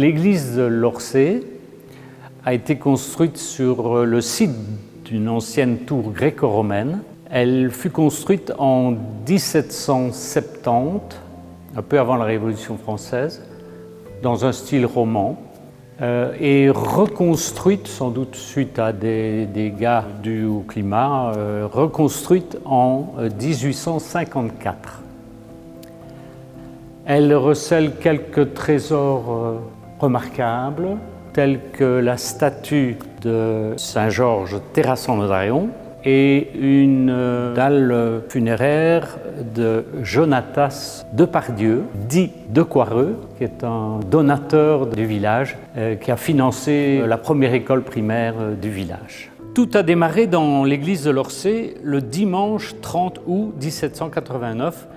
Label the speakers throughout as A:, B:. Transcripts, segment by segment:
A: L'église de Lorcé a été construite sur le site d'une ancienne tour gréco-romaine. Elle fut construite en 1770, un peu avant la Révolution française, dans un style roman, et reconstruite, sans doute suite à des dégâts dus au climat, reconstruite en 1854. Elle recèle quelques trésors remarquables, tels que la statue de Saint-Georges terrassant Notarion et une dalle funéraire de Jonatas Depardieu, dit de Coireux, qui est un donateur du village, qui a financé la première école primaire du village. Tout a démarré dans l'église de Lorcé le dimanche 30 août 1789,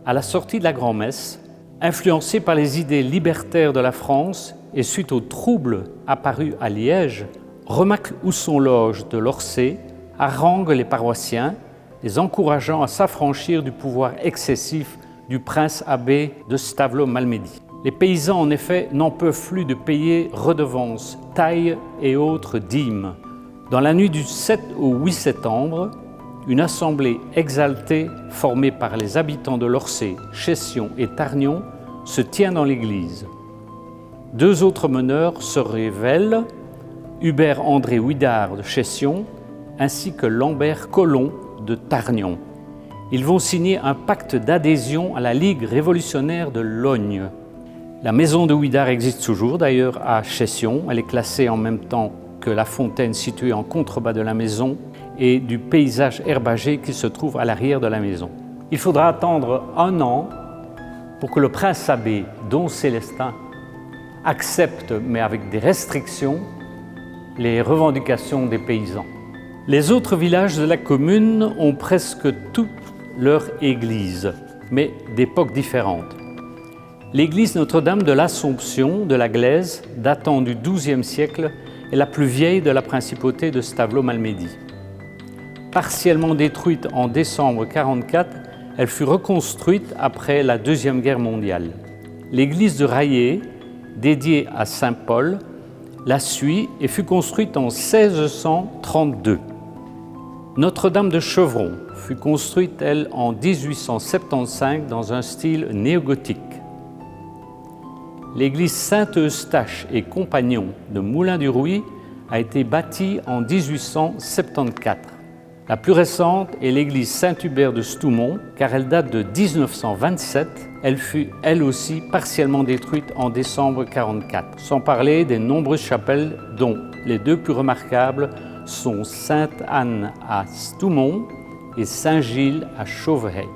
A: à la sortie de la grand-messe. Influencé par les idées libertaires de la France et suite aux troubles apparus à Liège, Remacle Housson-Loge de Lorcé harangue les paroissiens, les encourageant à s'affranchir du pouvoir excessif du prince abbé de Stavelot-Malmedy. Les paysans, en effet, n'en peuvent plus de payer redevances, tailles et autres dîmes. Dans la nuit du 7 au 8 septembre, une assemblée exaltée, formée par les habitants de Lorcé, Chession et Tarnion, se tient dans l'église. Deux autres meneurs se révèlent, Hubert-André Ouidard de Chession, ainsi que Lambert Colomb de Tarnion. Ils vont signer un pacte d'adhésion à la Ligue révolutionnaire de Logne. La maison de Ouidard existe toujours d'ailleurs à Chession. Elle est classée en même temps que la fontaine située en contrebas de la maison et du paysage herbagé qui se trouve à l'arrière de la maison. Il faudra attendre 1 an pour que le prince abbé, Don Célestin, accepte, mais avec des restrictions, les revendications des paysans. Les autres villages de la commune ont presque toutes leur église, mais d'époques différentes. L'église Notre-Dame de l'Assomption de la Glaise, datant du XIIe siècle, est la plus vieille de la principauté de Stavelot-Malmedy. Partiellement détruite en décembre 1944, elle fut reconstruite après la Deuxième Guerre mondiale. L'église de Raillé, dédiée à saint Paul, la suit et fut construite en 1632. Notre-Dame de Chevron fut construite, elle, en 1875 dans un style néogothique. L'église Saint-Eustache et Compagnon de Moulin-du-Rouy a été bâtie en 1874. La plus récente est l'église Saint-Hubert de Stoumont, car elle date de 1927. Elle fut, elle aussi, partiellement détruite en décembre 1944, sans parler des nombreuses chapelles dont les deux plus remarquables sont Sainte-Anne à Stoumont et Saint-Gilles à Chauvehet.